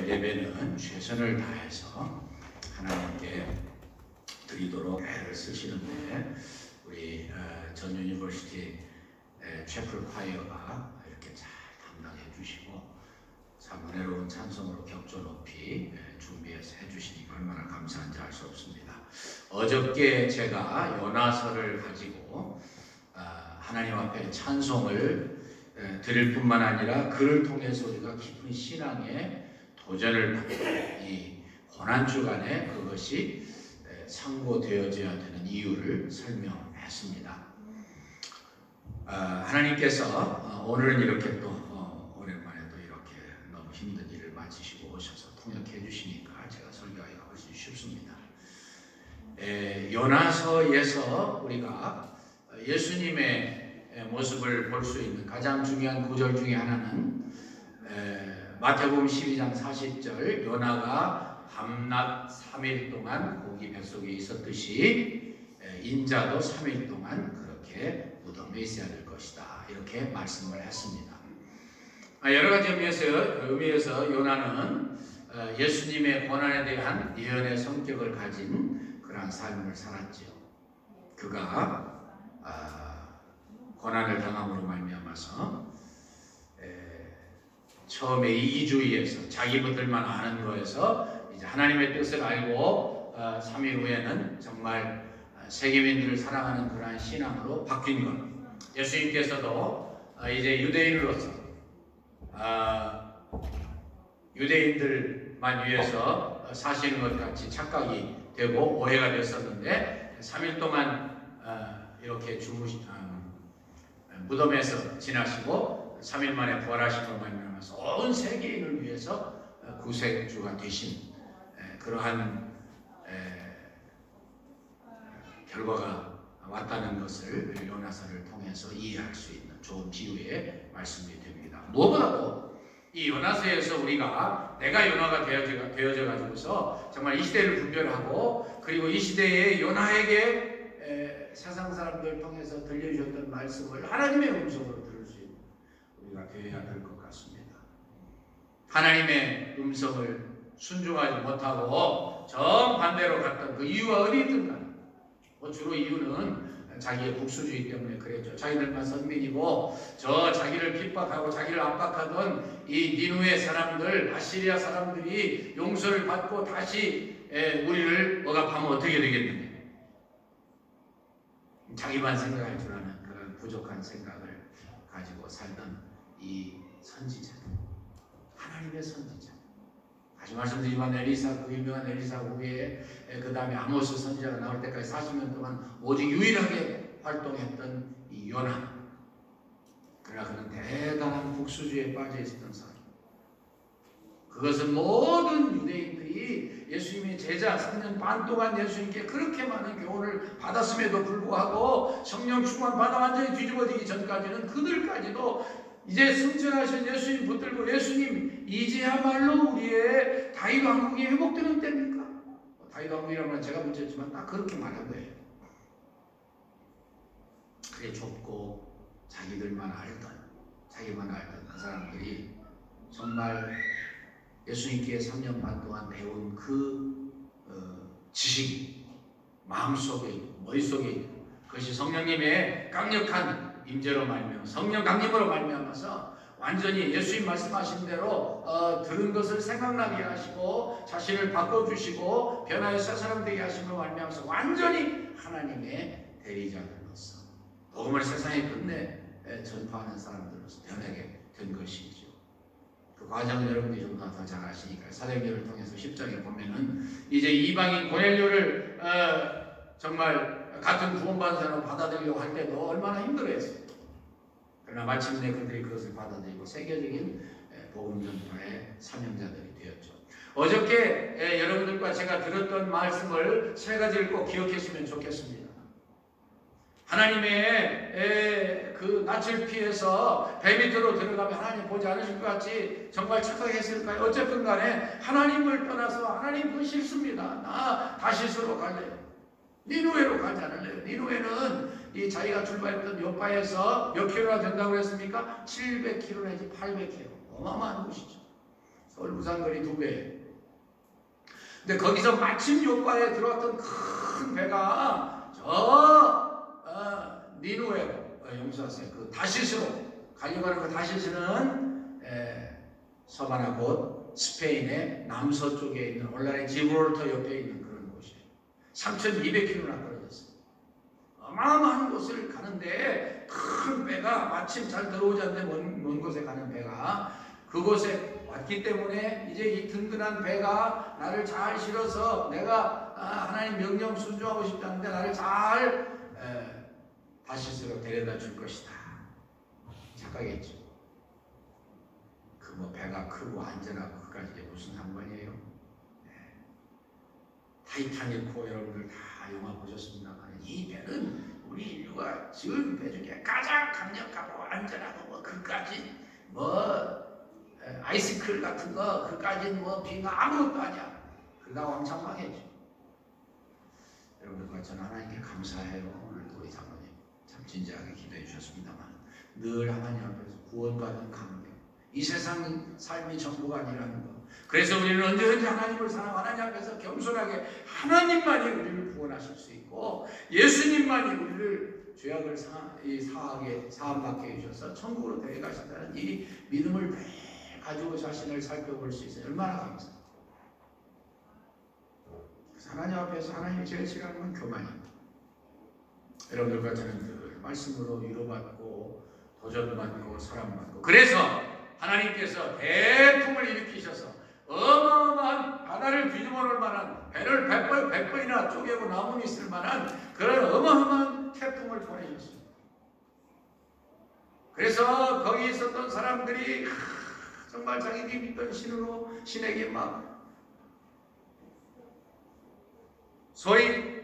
예배는 최선을 다해서 하나님께 드리도록 애를 쓰시는데, 우리 전 유니버시티 채플 콰이어가 이렇게 잘 담당해 주시고 참 은혜로운 찬송으로 격조 높이 준비해서 해주시니까 얼마나 감사한지 알 수 없습니다. 어저께 제가 요나서를 가지고 하나님 앞에 찬송을 드릴 뿐만 아니라 그를 통해서 우리가 깊은 신앙의 도전을 받는 이 고난주간에 그것이 상고되어져야 되는 이유를 설명했습니다. 하나님께서 오늘은 이렇게 또 오랜만에 또 이렇게 너무 힘든 일을 마치시고 오셔서 통역해 주시니까 제가 설교하기가 훨씬 쉽습니다. 요나서에서 우리가 예수님의 모습을 볼 수 있는 가장 중요한 구절 중에 하나는 마태복음 12장 40절, 요나가 밤낮 3일 동안 고기 뱃속에 있었듯이 인자도 3일 동안 그렇게 무덤에 있어야 될 것이다, 이렇게 말씀을 했습니다. 여러 가지 의미에서 요나는 예수님의 고난에 대한 예언의 성격을 가진 그러한 삶을 살았지요. 그가 고난을 당함으로 말미암아서 처음에 이기주의에서 자기분들만 아는 거에서 이제 하나님의 뜻을 알고 3일 후에는 정말 세계민들을 사랑하는 그러한 신앙으로 바뀐 것. 예수님께서도 이제 유대인으로서 유대인들만 위해서 사시는 것 같이 착각이 되고 오해가 됐었는데 3일 동안 이렇게 무덤에서 지나시고 3일 만에 부활하심으로 말미암아서 온 세계인을 위해서 구세주가 되신 그러한 결과가 왔다는 것을 요나서를 통해서 이해할 수 있는 좋은 비유의 말씀이 됩니다. 무엇보다도 이 요나서에서 우리가 내가 요나가 되어져 가지고서 정말 이 시대를 분별하고, 그리고 이 시대에 요나에게 세상 사람들 통해서 들려주셨던 말씀을 하나님의 음성으로 들을 수 있는 우리가 되어야 될 것 같습니다. 하나님의 음성을 순종하지 못하고 정반대로 갔던 그 이유가 어디 있든가, 주로 이유는 자기의 국수주의 때문에 그랬죠. 자기들만 선민이고 저 자기를 핍박하고 자기를 압박하던 이 니누의 사람들, 아시리아 사람들이 용서를 받고 다시 우리를 억압하면 어떻게 되겠느냐, 자기만 생각할 줄 아는 그런 부족한 생각을 가지고 살던 이 선지자, 하나님의 선지자. 다시 말씀드리지만 엘리사, 그 유명한 엘리사 후에 그 다음에 아모스 선지자가 나올 때까지 40년 동안 오직 유일하게 활동했던 이 요나. 그러나 그는 대단한 국수주의에 빠져 있었던 사람. 그것은 모든 유대인들이 예수님의 제자 3년 반 동안 예수님께 그렇게 많은 교훈을 받았음에도 불구하고 성령 충만 받아 완전히 뒤집어지기 전까지는 그들까지도 이제 승천하신 예수님 붙들고 예수님 이제야말로 우리의 다윗 왕국이 회복되는 때입니까? 다윗 왕국이라면 제가 붙였지만 딱 그렇게 말한 거예요. 그게 좁고 자기만 알던 그 사람들이 정말 예수님께 3년 반 동안 배운 그 지식이 마음속에 있고 머릿속에 있고, 그것이 성령님의 강력한 임재로 말미암아 성령 강림으로 말미암아서 완전히 예수님 말씀하신 대로 들은 것을 생각나게 하시고 자신을 바꿔주시고 변화의 새 사람 되게 하심으로 말미암아서 완전히 하나님의 대리자들로서 복음을 세상에 끝내 전파하는 사람들로서 변하게 된 것이죠. 그 과정을 여러분들이 좀 더 잘 아시니까 사도행전을 통해서 10장에 보면은 이제 이방인 고넬료를 정말 같은 구원받은 사람을 받아들이려고 할 때도 얼마나 힘들어했어요. 그러나 마침내 그들이 그것을 받아들이고 세계적인 복음 전파의 사명자들이 되었죠. 어저께 여러분들과 제가 들었던 말씀을 세 가지를 꼭 기억했으면 좋겠습니다. 하나님의 그 낯을 피해서 배 밑으로 들어가면 하나님 보지 않으실 것 같이 정말 착각했을까요? 어쨌든 간에 하나님을 떠나서 하나님 그 싫습니다. 나 다시스로 갈래요. 니누에로 가지 않을래요. 니누에는 이 자기가 출발했던 요파에서 몇 킬로나 된다고 했습니까? 700킬로 내지 800킬로. 어마어마한 곳이죠. 서울 부산거리 2배. 근데 거기서 마침 요바에 들어왔던 큰 배가 니누에 용서하세요. 그 다시스로 가려가는 그 다시스는 서바나 곧 스페인의 남서쪽에 있는 오늘날의 지브롤터 옆에 있는 그런 곳이에요. 3,200km나 떨어졌어요. 어마어마한 곳을 가는데 큰 배가 마침 잘 들어오지 않는데 먼 곳에 가는 배가 그곳에 왔기 때문에 이제 이 든든한 배가 나를 잘 실어서 내가 하나님 명령 순종하고 싶지 않은데 나를 잘 다시스로 데려다 줄 것이다 착각했죠. 그 뭐 배가 크고 안전하고 그까지 무슨 상관이에요? 타이타닉호 여러분들 다 영화 보셨습니다만 이 배는 우리 인류가 지은 배 중에 가장 강력하고 안전하고 뭐 그까지 뭐 아이스클 같은 거 그까지 뭐 비가 아무것도 아니야. 그러다 왕창 망했죠. 여러분들과 저는 하나님께 감사해요. 오늘도 우리 장로님 참 진지하게 기도해 주셨습니다만 늘 하나님 앞에서 구원받은 감격 이 세상 삶이 전부가 아니라는 거. 그래서 우리는 언제든지 하나님을 사랑하고 하나님 앞에서 겸손하게 하나님만이 우리를 구원하실 수 있고 예수님만이 우리를 죄악을 사함받게 해주셔서 천국으로 데려가신다는 이 믿음을 매일 가지고 자신을 살펴볼 수 있어요. 얼마나 감사해요. 하나님 앞에서 하나님이 제일 싫어하는 건 교만입니다. 여러분들과 저는 늘 말씀으로 위로받고 도전받고 사랑받고 그래서 하나님께서 대풍을 일으키셔서 어마어마한 바다를 뒤집어 놓을 만한 배를 100번이나 쪼개고 나무니 있을 만한 그런 어마어마한 태풍을 보내셨습니다. 그래서 거기 있었던 사람들이 정말 자기들이 믿던 신에게 막 소리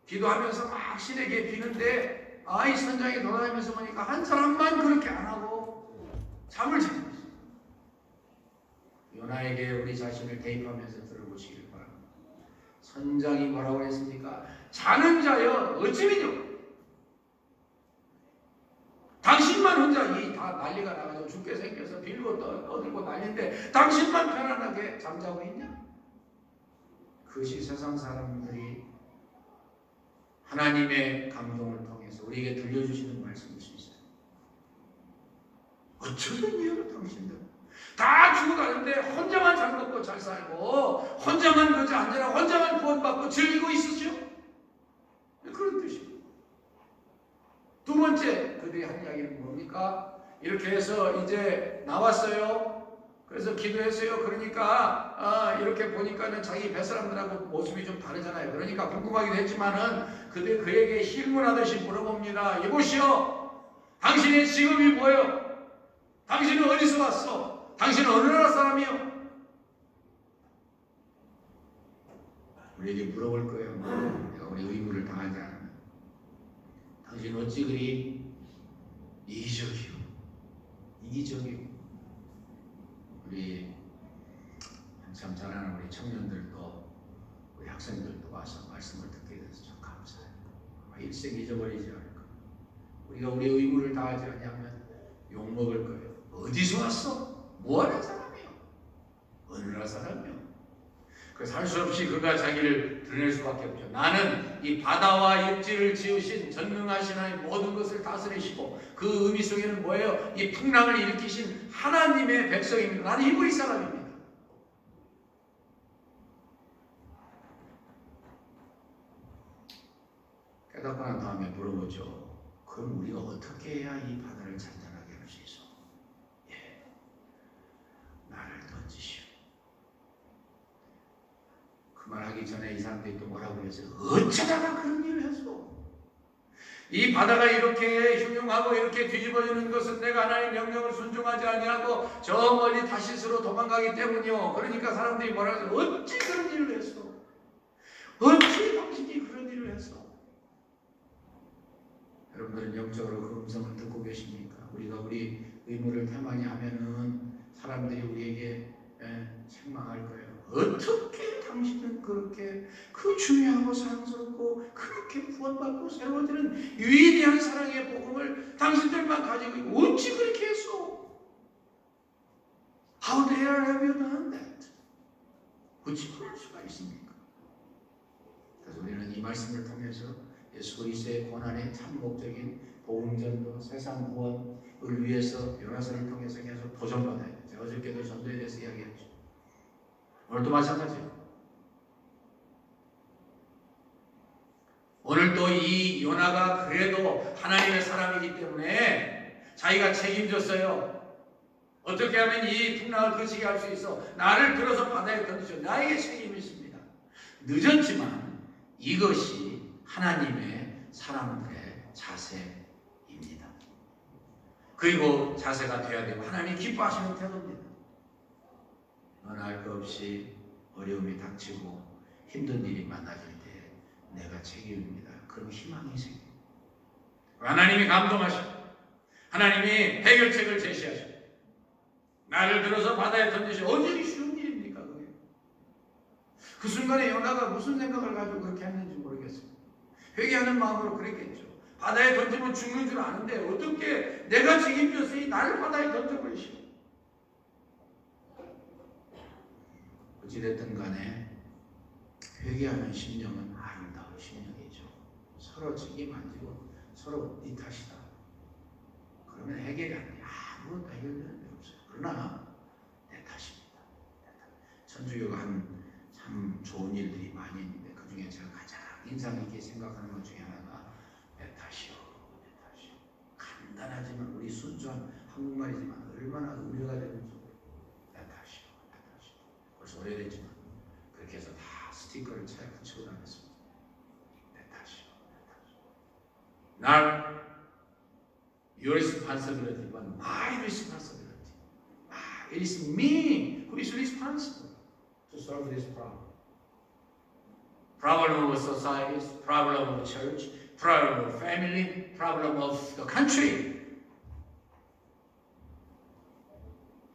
기도하면서 막 신에게 비는데 이 선장이 돌아다니면서 보니까 한 사람만 그렇게 안 하고 잠을 자고 있어요. 요나에게 우리 자신을 대입하면서 들어보시길 바랍니다. 선장이 뭐라고 했습니까? 자는 자여 어찌 믿냐? 당신만 혼자 다 난리가 나가지고 죽게 생겨서 빌고 떠들고 난리인데 당신만 편안하게 잠자고 있냐? 그것이 세상 사람들이 하나님의 감동을 통해서 우리에게 들려주시는 말씀일 수 있어요. 어쩌면 이유로 당신들 다 죽어가는데 혼자만 잘 먹고 잘 살고 혼자만 그저 안전하고 혼자만 구원받고 즐기고 있으시오? 그런 뜻이에요. 두 번째 그들이 한 이야기는 뭡니까? 이렇게 해서 이제 나왔어요. 그래서 기도했어요. 그러니까 이렇게 보니까는 자기 뱃사람들하고 모습이 좀 다르잖아요. 그러니까 궁금하기도 했지만은 그에게 실문하듯이 물어봅니다. 여보시오, 당신의 직업이 뭐예요? 당신은 어디서 왔어? 당신은 어느 나라 사람이요? 우리에게 물어볼 거예요. 내가 우리 의무를 당하지 않으면 당신 어찌 그리 이기적이요? 우리 한참 자라는 우리 청년들도 우리 학생들도 와서 말씀을 듣게 돼서 참 감사해요. 일생 잊어버리지 않을 거예요. 우리가 우리 의무를 다하지 않으면 욕먹을 거예요. 어디서 왔어? 뭐하는 사람이요? 어느 나라 사람이요? 그래서 할 수 없이 그가 자기를 드러낼 수밖에 없죠. 나는 이 바다와 육지를 지으신 전능하신 하나님 모든 것을 다스리시고 그 의미 속에는 뭐예요? 이 풍랑을 일으키신 하나님의 백성입니다. 나는 히브리 사람입니다. 깨닫고 난 다음에 물어보죠. 그럼 우리가 어떻게 해야 이 바다를 잔잔하게 할 수 있어? 나를 던지시오. 그 말하기 전에 이 사람들이 또 뭐라고 그랬어요? 어쩌다가 그런 일을 했어? 이 바다가 이렇게 흉흉하고 이렇게 뒤집어지는 것은 내가 하나님의 명령을 순종하지 아니하고 저 멀리 다시스로 도망가기 때문이요. 그러니까 사람들이 뭐라고 해서 어찌 그런 일을 했어? 어찌 당신이 그런 일을 했어? 여러분들은 영적으로 그 음성을 듣고 계십니까? 우리가 우리 의무를 태만히 하면은 사람들이 우리에게 책망할 거예요. 어떻게 당신은 그렇게 그 중요하고 사랑스럽고 그렇게 구원받고 세워지는 위대한 사랑의 복음을 당신들만 가지고 있고 어찌 그렇게 했어? How dare have you done that? 어찌 그럴 수가 있습니까? 그래서 우리는 이 말씀을 통해서 예수 그리스도의 고난의 참 목적인 복음전도, 세상 구원을 위해서 요나서를 통해서 계속 도전받아야 돼요. 제가 어저께도 전도에 대해서 이야기했죠. 오늘도 마찬가지예요. 오늘도 이 요나가 그래도 하나님의 사람이기 때문에 자기가 책임졌어요. 어떻게 하면 이 풍랑을 거치게 할 수 있어? 나를 들어서 바다에 던지죠. 나에게 책임이 있습니다. 늦었지만 이것이 하나님의 사람들의 자세입니다. 그리고 자세가 되어야 되고 하나님이 기뻐하시는 태도입니다. 너는 알 것 없이 어려움이 닥치고 힘든 일이 많아질 때 내가 책임입니다. 그럼 희망이 생깁니다. 하나님이 감동하시고 하나님이 해결책을 제시하시고 나를 들어서 바다에 던지시고 어찌 쉬운 일입니까 그게? 그 순간에 요나가 무슨 생각을 가지고 그렇게 했는지 모르겠어요. 회개하는 마음으로 그랬겠죠. 바다에 던지면 죽는 줄 아는데 어떻게 내가 책임졌으니 나를 바다에 던져버리시고. 어찌됐든 간에 회개하는 심령은 아름다운 심령이죠. 서로 책임 안 지고 서로 네 탓이다. 그러면 해결이 안 돼. 아무것도 해결되는 게 없어요. 그러나 내 탓입니다. 천주교가 한 참 좋은 일들이 많이 있는데 그 중에 제가 가장 인상 깊게 생각하는 것 중에 하나가 내 탓이요. 내 탓이요. 간단하지만 우리 순수한 한국말이지만 얼마나 의미가 되는 소리. 내 탓이요. 내 탓이요. 벌써 오래됐지만 그렇게 해서 다 스티커를 차에 붙이고 다녔습니다. 내 탓이요. 내 탓이요. Not your responsibility, but my responsibility. It is me who is responsible to solve this problem. Problem of society, problem of church, problem of family, problem of the country.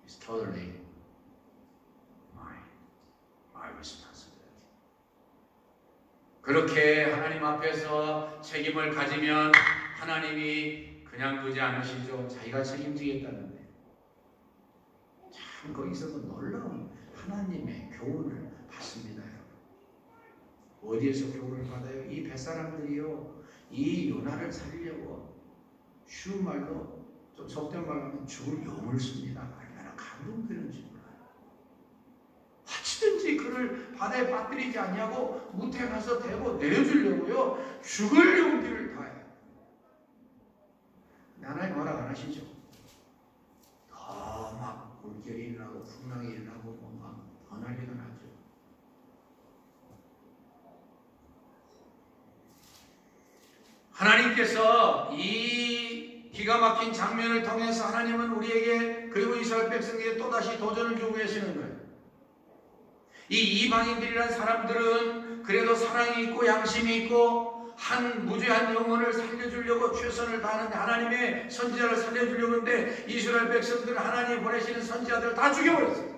It's totally my responsibility. 그렇게 하나님 앞에서 책임을 가지면 하나님이 그냥 두지 않으시죠. 자기가 책임지겠다는데. 참 거기서도 놀라운 하나님의 교훈을 받습니다. 여러분. 어디에서 교훈을 받아요? 이 뱃사람들이요. 이 요나를 살리려고 쉬운 말로 좀 속된 말로 하면 죽을 용을 씁니다. 얼마나 감동되는지 몰라요. 어찌든지 그를 바다에 빠뜨리지 않냐고 무태 가서 대고 내어주려고요. 죽을 용기를 다해요. 하나님 허락 안 하시죠? 더 막 물결이 일어나고 풍랑이 일어나고 막 더 난리가 나죠. 하나님께서 이 기가 막힌 장면을 통해서 하나님은 우리에게 그리고 이스라엘 백성에게 또다시 도전을 주고 계시는 거예요. 이 이방인들이란 사람들은 그래도 사랑이 있고 양심이 있고 한 무죄한 영혼을 살려주려고 최선을 다하는데 하나님의 선지자를 살려주려고 하는데 이스라엘 백성들은 하나님이 보내시는 선지자들을 다 죽여버렸어요.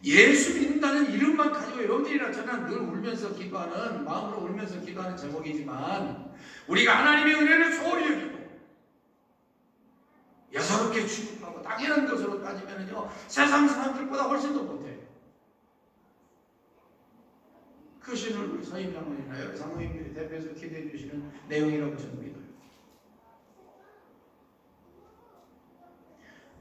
예수 믿는다는 이름만 가지고 여러분들이랑 저는 늘 울면서 기도하는 마음으로 울면서 기도하는 제목이지만 우리가 하나님의 은혜를 소홀히 여기고 예사롭게 취급하고 당연한 것으로 따지면요 세상 사람들보다 훨씬 더 못해요. 그것이 우리 서임 장로님이나 여러 장로님들이 대표해서 기도해 주시는 내용이라고 저는 믿어요.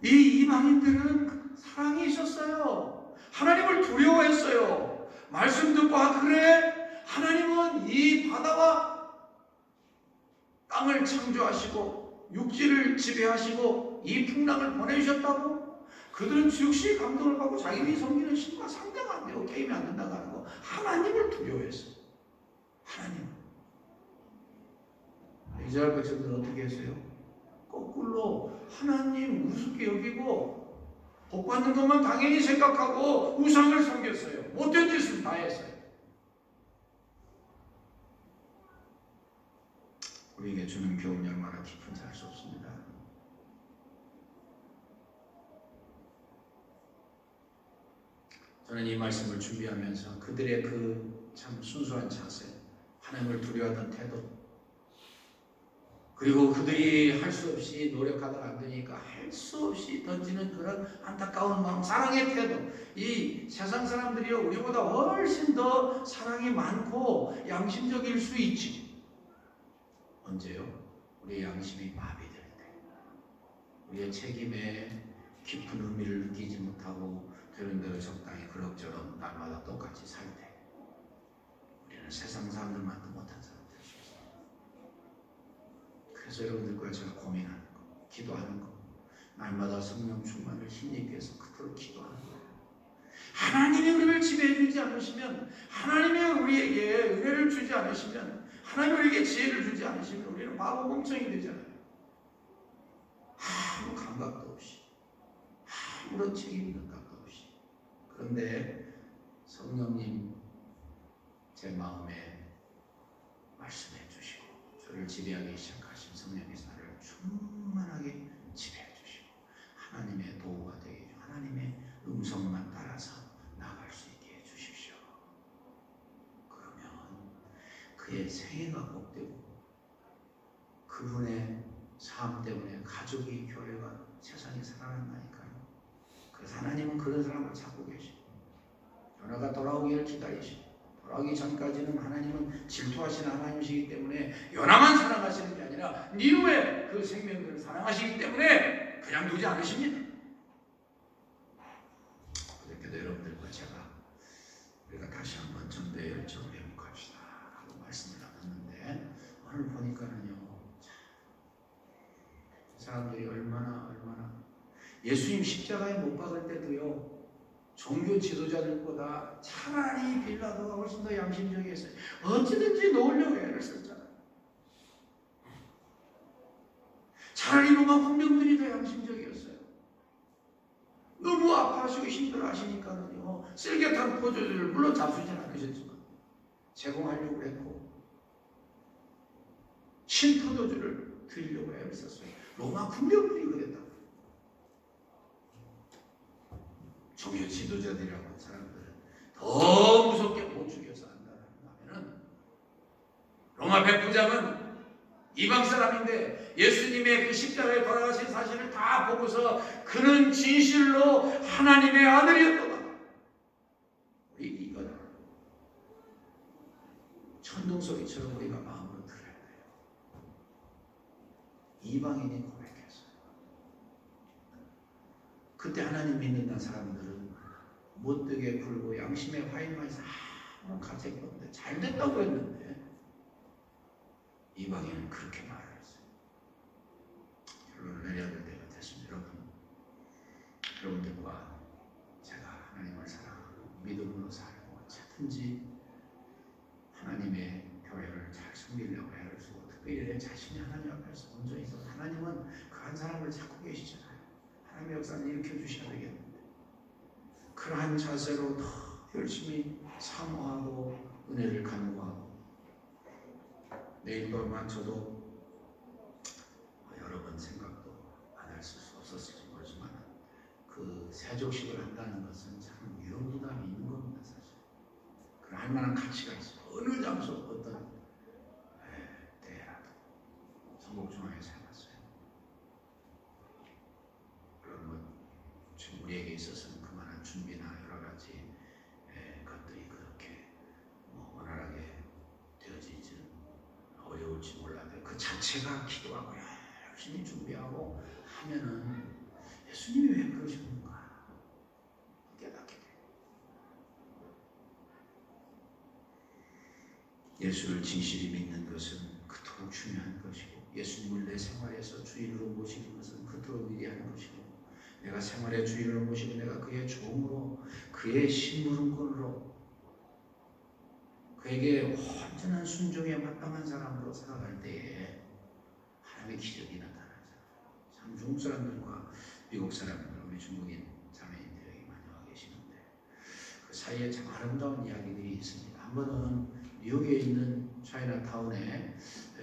이 이방인들은 사랑이 있었어요. 하나님을 두려워했어요. 말씀 듣고 그래 하나님은 이 바다와 땅을 창조하시고 육지를 지배하시고 이 풍랑을 보내주셨다고 그들은 즉시 감동을 받고 자기들이 섬기는 신과 상대가 안 되고 게임이 안 된다고 하는 거 하나님을 두려워했어요. 하나님. 이스라엘 백성들은 어떻게 했어요? 거꾸로 하나님 우습게 여기고 복 받는 것만 당연히 생각하고 우상을 섬겼어요. 못된 짓을 다 했어요. 우리에게 주는 교훈이 얼마나 깊은지 알 수 없습니다. 저는 이 말씀을 준비하면서 그들의 그 참 순수한 자세, 하나님을 두려워하던 태도, 그리고 그들이 할 수 없이 노력하다가 안 되니까 할 수 없이 던지는 그런 안타까운 마음, 사랑의 태도. 이 세상 사람들이요, 우리보다 훨씬 더 사랑이 많고 양심적일 수 있지. 언제요? 우리의 양심이 마비될 때, 우리의 책임에 깊은 의미를 느끼지 못하고 되는 대로 적당히 그럭저럭 날마다 똑같이 살 때, 우리는 세상 사람들만도 못한 사람들. 그래서 여러분들과 제가 고민하는 거, 기도하는 거, 날마다 성령 충만을 힘입게 해서 그토록 기도하는 거예요. 하나님이 우리를 지배해 주지 않으시면, 하나님이 우리에게 은혜를 주지 않으시면, 하나님이 우리에게 지혜를 주지 않으시면 우리는 바보 멍청이 되잖아요. 아무 감각도 없이, 아무런 책임 감각도 없이. 그런데 성령님 제 마음에 말씀해 주시고 저를 지배하기 시작하신 성령께서 나를 충만하게 지배해 주시고 하나님의 도구가 되게 해주시고 하나님의 음성만 따라서 나아갈 수 있게 해 주십시오. 그러면 그의 생애가 복되고 그분의 삶 때문에 가족이, 교회가, 세상이 살아난다니까요. 그래서 하나님은 그런 사람을 찾고 계시고 연화가 돌아오기를 기다리시고, 돌아오기 전까지는 하나님은 질투하시는 하나님이시기 때문에 연화만 사랑하시는 게 아니라 니누의 그 생명들을 사랑하시기 때문에 그냥 두지 않으십니다. 그렇게도 여러분들과 제가 우리가 다시 한번 전도의 열정을 회복합시다 라고 말씀을 나눴는데, 오늘 보니까는요, 사람들이 얼마나 예수님 십자가에 못 박을 때도요, 종교 지도자들보다 차라리 빌라도가 훨씬 더 양심적이었어요. 어찌든지 놓으려고 애를 썼잖아요. 차라리 로마 군병들이 더 양심적이었어요. 너무 아파하시고 힘들어하시니까는요, 쓸개탄 포도주를 물론 잡수진 않으셨지만 제공하려고 했고 신포도주를 드리려고 애를 썼어요. 로마 군병들이 그랬다고. 종교 지도자들이라고 하는 사람들은 더 무섭게 못 죽여서 한다면, 로마 백부장은 이방 사람인데 예수님의 그 십자가에 돌아가신 사실을 다 보고서 그는 진실로 하나님의 아들이었도다. 이건 천둥소리처럼 우리가 마음으로 들어야 돼요. 이방인이 고백했어요. 그때 하나님 믿는다는 사람들은 못되게 굴고 양심의 화인만해서 아무런 가책도 없는데 잘 됐다고 했는데, 이방인은 그렇게 말을 했어요. 결론을 내려야 될 때가 됐습니다. 여러분들과 제가 하나님을 사랑하고 믿음으로 살고 언제든지 하나님의 교회를 잘 섬기려고 애를 쓰고, 특별히 내 자신이 하나님 앞에서 온전히 있어서, 하나님은 그 한 사람을 찾고 계시잖아요. 하나님의 역사는 일으켜 주셔야 되겠는데, 그러한 자세로 더 열심히 사모하고 은혜를 간구하고, 내일도만 저도 여러 번 생각도 안 할 수 없었을지 모르지만 그 세족식을 한다는 것은 참 위험부담이 있는 겁니다. 사실 그런 할 만한 가치가 있어요. 어느 장소 어떤 때라도 성곡중앙에서 해봤어요. 그런 것 지금 우리에게 있어서는 그만한 준비나 여러 가지 것들이 그렇게 원활하게 되어지지는 어려울지 몰라도 그 자체가 기도하고 열심히 준비하고 하면은 예수님이 왜 그러셨는가 깨닫게 돼요. 예수를 진실히 믿는 것은 그토록 중요한 것이고, 예수님을 내 생활에서 주인으로 모시는 것은 그토록 위대한 것이고, 내가 생활의 주인으로 모시고 내가 그의 종으로, 그의 심부름꾼으로, 그에게 온전한 순종에 마땅한 사람으로 살아갈 때에 하나님의 기적이 나타나잖아요. 참 중국 사람들과 미국 사람들, 우리 중국인 자매님들이 여기 많이 와 계시는데 그 사이에 참 아름다운 이야기들이 있습니다. 한 번은 뉴욕에 있는 차이나타운에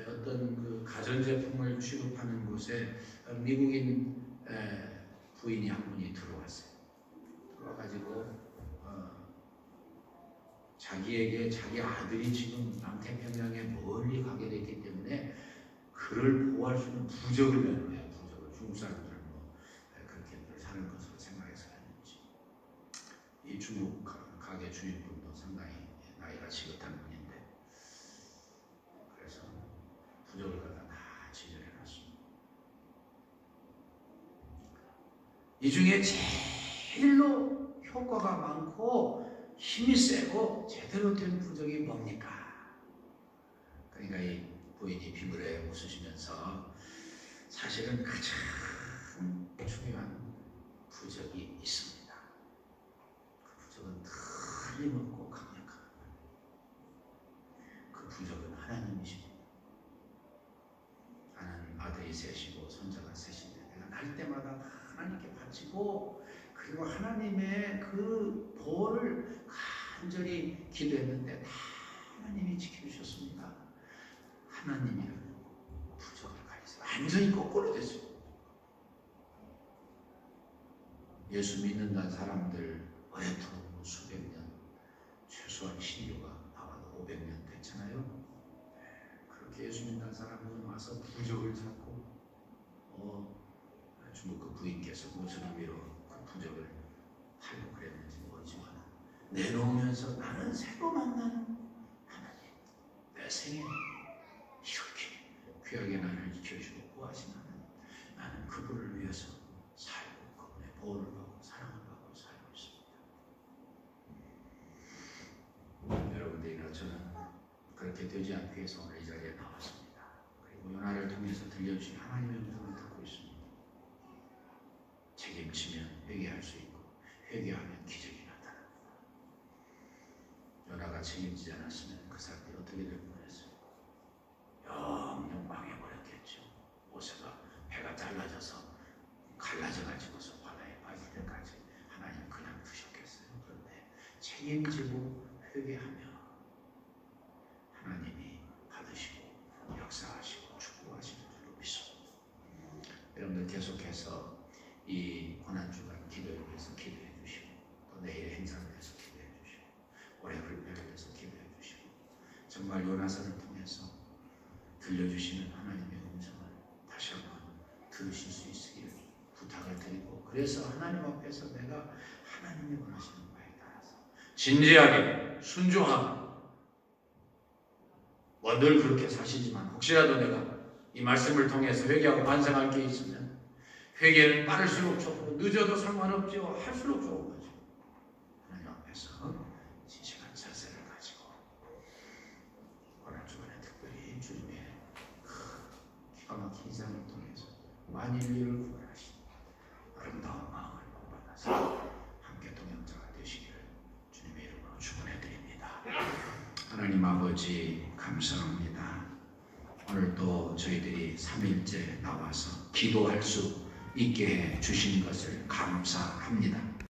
어떤 그 가전제품을 취급하는 곳에 미국인 부인이 한 분이 들어왔어요. 들어와가지고 자기에게 자기 아들이 지금 남태평양에 멀리 가게 됐기 때문에 그 그를 보호할 수 있는 부적을 내놓아요. 부적을. 중국 사람들은 그렇게 사는 것으로 생각해서 했는지. 이 중국 가게 주인분도 상당히 나이가 지긋한 분인데, 그래서 부적을 갖다 다 지정해 놨습니다. 이 중에 제일로 효과가 많고 힘이 세고 제대로 된 부적이 뭡니까? 그러니까 이 부인이 비밀에 웃으시면서 사실은 가장 중요한 부적이 있습니다. 그 부적은 틀림없고 강력한 그 부적은 하나님이십니다. 나는 아들이 셋이고 손자가 셋인데 내가 날 때마다 하나님께 바치고 그리고 하나님의 그 보호를 간절히 기도했는데 다 하나님이 지켜주셨습니다. 하나님이라는 부적을 가지고 완전히 거꾸로 됐어요. 예수 믿는다는 사람들 오랫도록 수백 년, 최소한 신유가 나와도 500년 됐잖아요. 그렇게 예수 믿는 사람은 와서 부적을 찾고 중국 그 부인께서 무슨 의미로 그 부적을 팔고 그랬는지 모르지만 내놓으면서 나는 새로 만나는 하나님, 내 생에 이렇게 귀하게 나를 지켜주고 구하신 하나님, 나는 그분을 위해서 살고 그분의 보호를 받고 사랑을 받고 살고 있습니다. 여러분들이나 저는 그렇게 되지 않기 위해서 오늘 이 자리에 나왔습니다. 그리고 요나를 통해서 들려주신 하나님의 음성을 듣고 있습니다. 책임지면 회개할 수 있고 회개하면 기적이 나타납니다. 요나가 책임지지 않았으면 그 사람들이 어떻게 될 뻔했어요? 영영 망해버렸겠죠. 모세가 배가 잘라져서 갈라져가지고서 바다에 빠질 때까지 하나님 그냥 두셨겠어요. 그런데 책임지고 회개하며 하나님이 받으시고 역사하시고 축복하시는 줄로 믿습니다. 여러분들 계속해서 이 고난주간 기도를 위해서 기도해 주시고 또 내일의 행사를 위해서 기도해 주시고 올해 불편을 위해서 기도해 주시고 정말 요나서를 통해서 들려주시는 하나님의 음성을 다시 한번 들으실 수 있으기를 부탁을 드리고 그래서 하나님 앞에서 내가 하나님이 원하시는 바에 따라서 진지하게 순종하고 늘 그렇게 사시지만 혹시라도 내가 이 말씀을 통해서 회개하고 반성할 게 있으면 회개는 빠를수록 좋고 늦어도 상관없지요. 할수록 좋은 거죠. 하나님 앞에서 진실한 자세를 가지고 고난주간에 특별히 주님의 기가 막힌 인상을 통해서 만일 일을 구원하신 아름다운 마음을 복받아서 함께 동역자가 되시기를 주님의 이름으로 축원해드립니다. 하나님 아버지 감사합니다. 오늘도 저희들이 3일째 나와서 기도할 수 있게 해 주신 것을 감사합니다.